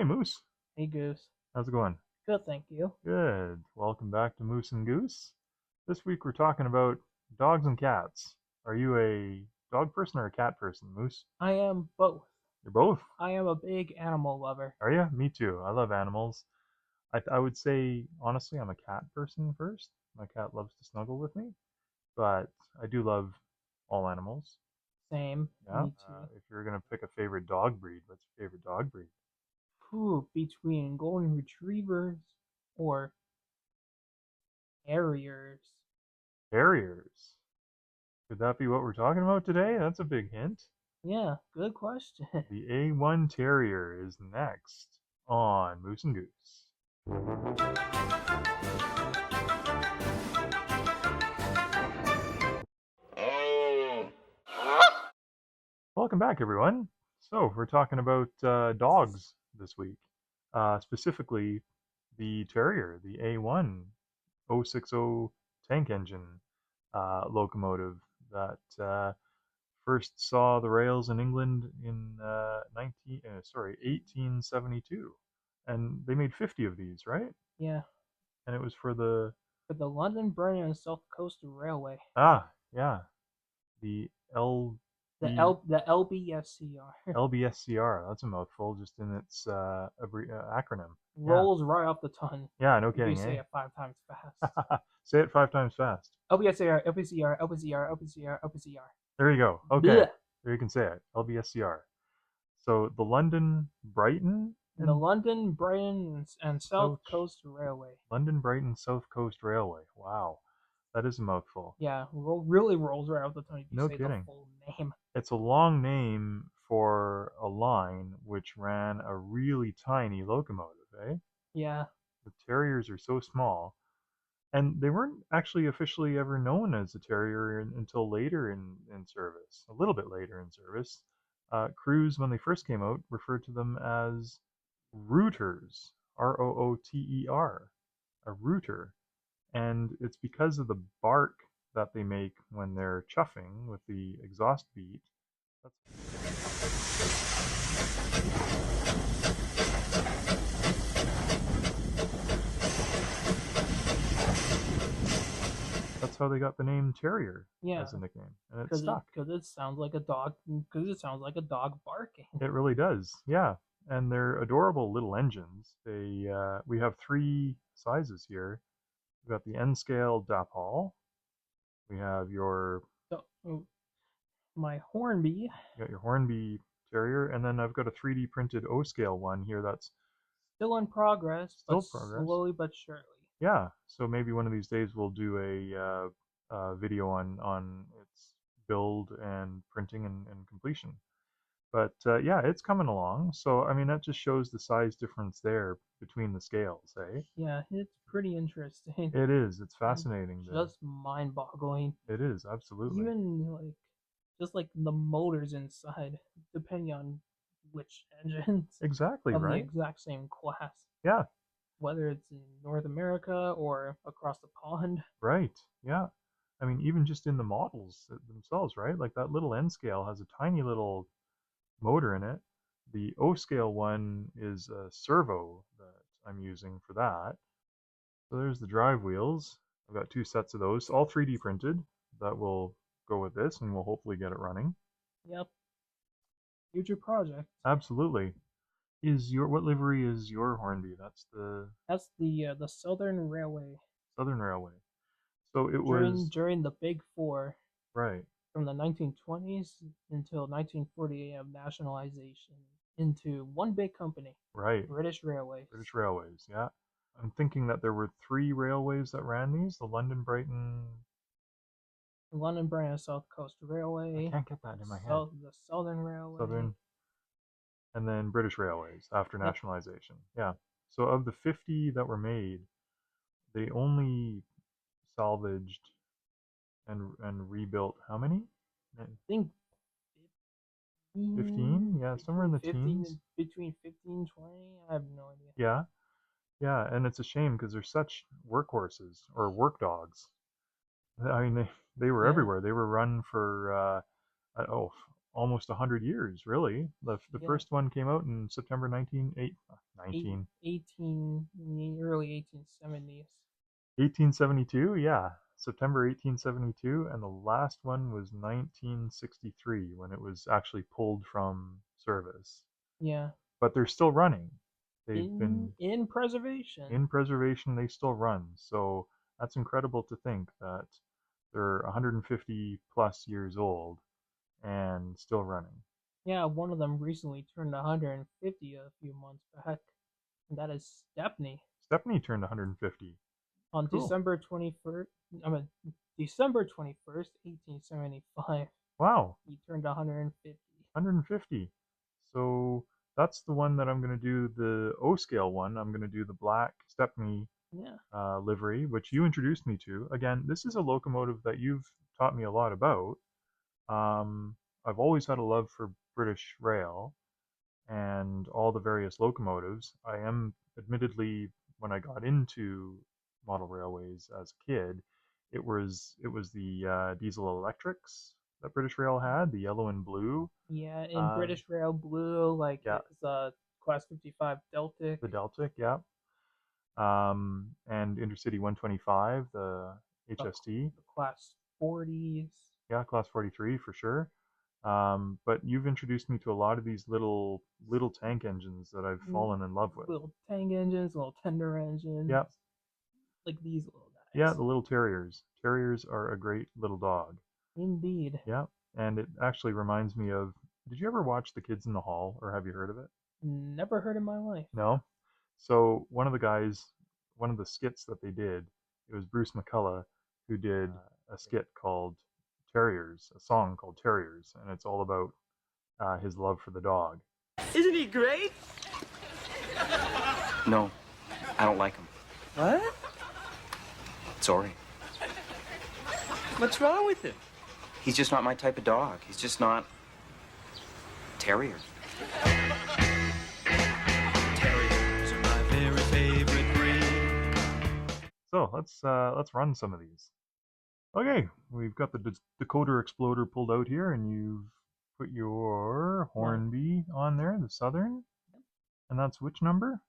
Hey Moose, Hey Goose. how's it going? Good, thank you. Good. Welcome back to Moose and Goose. This week we're talking about dogs and cats. Are you a dog person or a cat person, Moose? I am both. You're both. I am a big animal lover. Are you? Me too. I love animals. I would say honestly I'm a cat person first. My cat loves to snuggle with me, but I do love all animals. Same, Yeah. me too. If you're gonna pick a favorite dog breed, what's your favorite dog breed? Whew, between golden retrievers or terriers. Terriers. Could that be what we're talking about today? That's a big hint. Yeah, good question. The A1 Terrier is next on Moose and Goose. Welcome back, everyone. So, we're talking about dogs this week, specifically the Terrier, the A1 060 tank engine locomotive that first saw the rails in England in 1872. And they made 50 of these, right? Yeah, And it was for the for the London, Brighton, and South Coast Railway. yeah, the The LB L the LBSCR LBSCR. That's a mouthful, just in its acronym. Yeah, rolls right off the tongue yeah, no if you kidding, say eh? it 5 times fast. Say it 5 times fast. LBSCR, LBCR, LBCR, LBCR, LBCR. There you go. Okay, Blech. there you can say it. LBSCR. So the London, Brighton, The and London, Brighton, and South South Coast Railway. London, Brighton, South Coast Railway. Wow, that is a mouthful. Yeah, really rolls right off the tongue if you No say the kidding. full name. It's a long name for a line which ran a really tiny locomotive, eh? Yeah, The Terriers are so small, and they weren't actually officially ever known as a Terrier until later in service, a little bit later in service. Crews, when they first came out, referred to them as rooters, Rooter, a rooter. And it's because of the bark that they make when they're chuffing with the exhaust beat. That's how they got the name Terrier yeah, as a nickname, and it because stuck. it sounds like a dog. Because it sounds like a dog barking. It really does, yeah. And they're adorable little engines. We have three sizes here. We've got the N scale Dapol. We have your So my Hornby, you got your Hornby Terrier, and then I've got a 3D printed O scale one here that's still in progress, still but progress. slowly but surely. Yeah, so maybe one of these days we'll do a video on its build and printing and completion. But yeah, it's coming along. So I mean, that just shows the size difference there between the scales, eh? Yeah, it's pretty interesting It is. It's and fascinating. just mind-boggling. It is absolutely Even like just like the motors inside, depending on which engines exactly of the right. exact same class. Yeah, Whether it's in North America or across the pond. right. Yeah. I mean, even just in the models themselves, right? Like that little N scale has a tiny little motor in it. The O scale one is a servo that I'm using for that. So there's the drive wheels. I've got two sets of those, all 3D printed. That will go with this, and we'll hopefully get it running. Yep, future project. Absolutely. Is your what livery is your Hornby? That's the That's the Southern Railway Southern Railway. So it during was during the Big Four right, from the 1920s until 1948 of nationalization into one big company, right. British Railways. British Railways. Yeah. I'm thinking that there were three railways that ran these: the London, Brighton. London Brand South Coast I Railway, can't get that in my head. The Southern Railway. Southern, and then British Railways after Yep. nationalization. Yeah. So of the 50 that were made, they only salvaged and rebuilt how many? I think 15? Yeah, somewhere in the 15 teens. between 15 20. I have no idea. Yeah. Yeah, and it's a shame because they're such workhorses or work dogs. I mean, they were Yeah. everywhere. They were run for almost 100 years, really. The Yeah, first one came out in September eight, 19, 18, early 1870s. 1872. Yeah, September 1872, and the last one was 1963 when it was actually pulled from service. Yeah, But they're still running. They've in been in preservation. in preservation, they still run. So that's incredible to think that they're 150 plus years old and still running. Yeah, one of them recently turned 150 a few months back, and that is Stepney. Stephanie turned 150. On Cool. December 21st, I mean December 21st, 1875, Wow, he turned 150. 150. So that's the one that I'm going to do the O scale one. I'm going to do the black Stepney Yeah. livery, which you introduced me to. Again, this is a locomotive that you've taught me a lot about. Um, I've always had a love for British Rail and all the various locomotives. I am admittedly, when I got into model railways as a kid, it was the diesel electrics that British Rail had, the yellow and blue. Yeah, in Uh, British Rail Blue, like yeah, his Class 55 Deltic, the Deltic, yeah, and Intercity 125, the the, HST, the Class 40s, yeah, Class 43 for sure. But you've introduced me to a lot of these little tank engines that I've fallen in love with. little tank engines, little tender engines, Yeah, like these little yeah, guys. the little terriers. Terriers are a great little dog. Indeed. Yeah, and it actually reminds me of. Did you ever watch The Kids in the Hall, or have you heard of it? Never heard in my life. No. So one of the guys, one of the skits that they did, it was Bruce McCullough who did a skit called Terriers, a song called Terriers, and it's all about his love for the dog. Isn't he great? No, I don't like him. What? Sorry. What's wrong with him? He's just not my type of dog. He's just not terrier. Terriers are my very favorite breed. So let's run some of these. Okay, we've got the decoder exploder pulled out here, and you've put your Hornby on there, the Southern, and that's which number?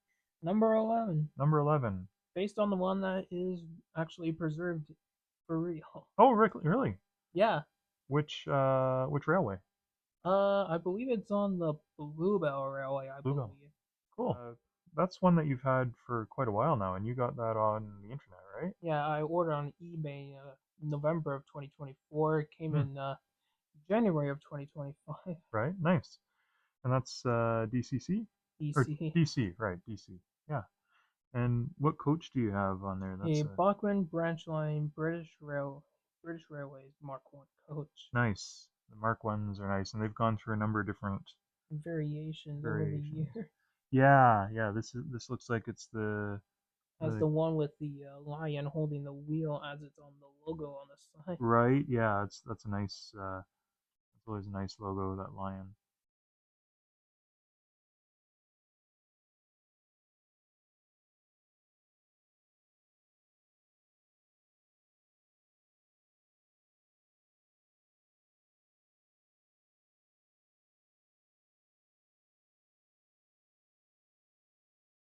Number 11. Number 11. Based on the one that is actually preserved for real. Oh, really? Yeah. Which railway? I believe it's on the Bluebell Railway, I Bluebell. believe. Cool. That's one that you've had for quite a while now, and you got that on the internet, right? Yeah, I ordered on eBay November of 2024. It came in January of 2025. Right. Nice. And that's DCC or DC. DC, right? DC. Yeah. And what coach do you have on there? That's A Bachmann Branch Line British Railways Mark One coach. nice. The Mark ones are nice, and they've gone through a number of different Variations over the variations. year. Yeah. This looks like it's As the one with the lion holding the wheel as it's on the logo on the side. right. Yeah, that's a nice. That's always a nice logo, that lion.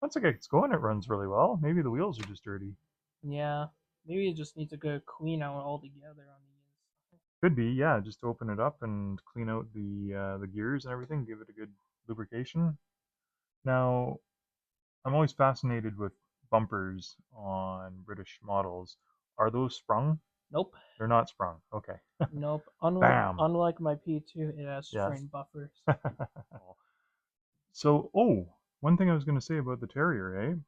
That's okay. It's going. It runs really well. Maybe the wheels are just dirty. Yeah, maybe it just needs to go clean out altogether on the inside. Could be. Yeah. Just open it up and clean out the gears and everything. Give it a good lubrication. Now, I'm always fascinated with bumpers on British models. Are those sprung? Nope. They're not sprung. Okay. Nope. Bam. Unlike my P2, it has Yes. strain buffers. So, one thing I was going to say about the Terrier,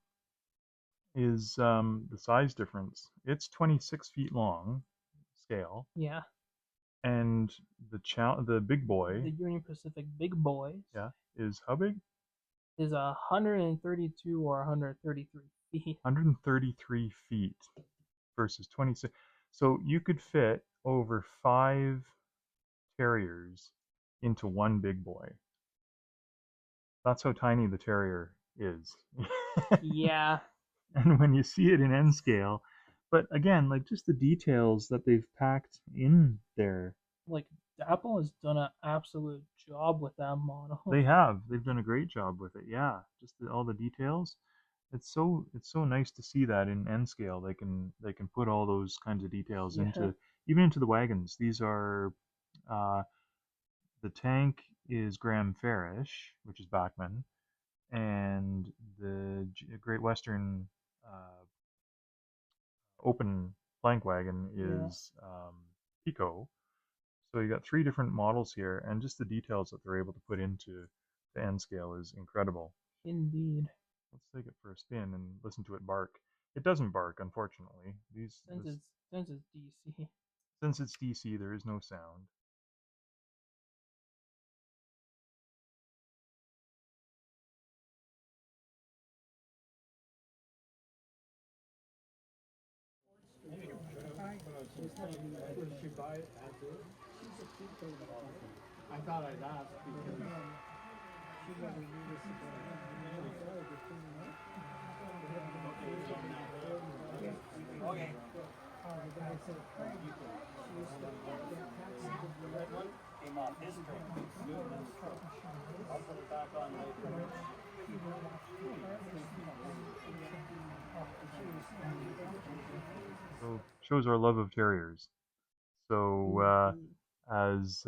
is the size difference. It's 26 feet long scale, Yeah. and the big The boy, Union Pacific Big Boys yeah, is how big? is 132 or 133 feet. 133 feet versus 26. So you could fit over 5 terriers into one big boy. That's how tiny the terrier is. Yeah. And when you see it in N scale, but again, like just the details that they've packed in there. Like Apple has done an absolute job with that model. They have. They've done a great job with it. Yeah, just all the details. It's so nice to see that in N scale. They can put all those kinds of details Yeah. into even into the wagons. These are uh, the tank is Graham Farish, which is Bachman, and the Great Western open plank wagon Yeah. is Pico. So you got three different models here, and just the details that they're able to put into the N scale is incredible. Indeed. Let's take it for a spin and listen to it bark. It doesn't bark, unfortunately. Since it's DC. Since it's DC, there is no sound. I thought I'd ask because okay. Came off his train. I'll put it back on later. So shows our love of terriers. So as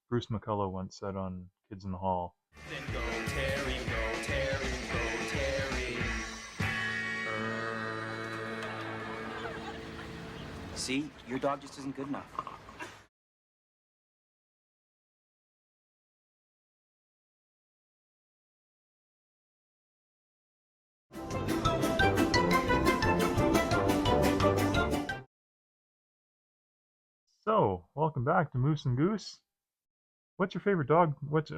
Bruce McCullough once said on Kids in the Hall, Then go Terry, go Terry, go Terry. See, your dog just isn't good enough. so welcome back to Moose and Goose. What's your favorite dog? What's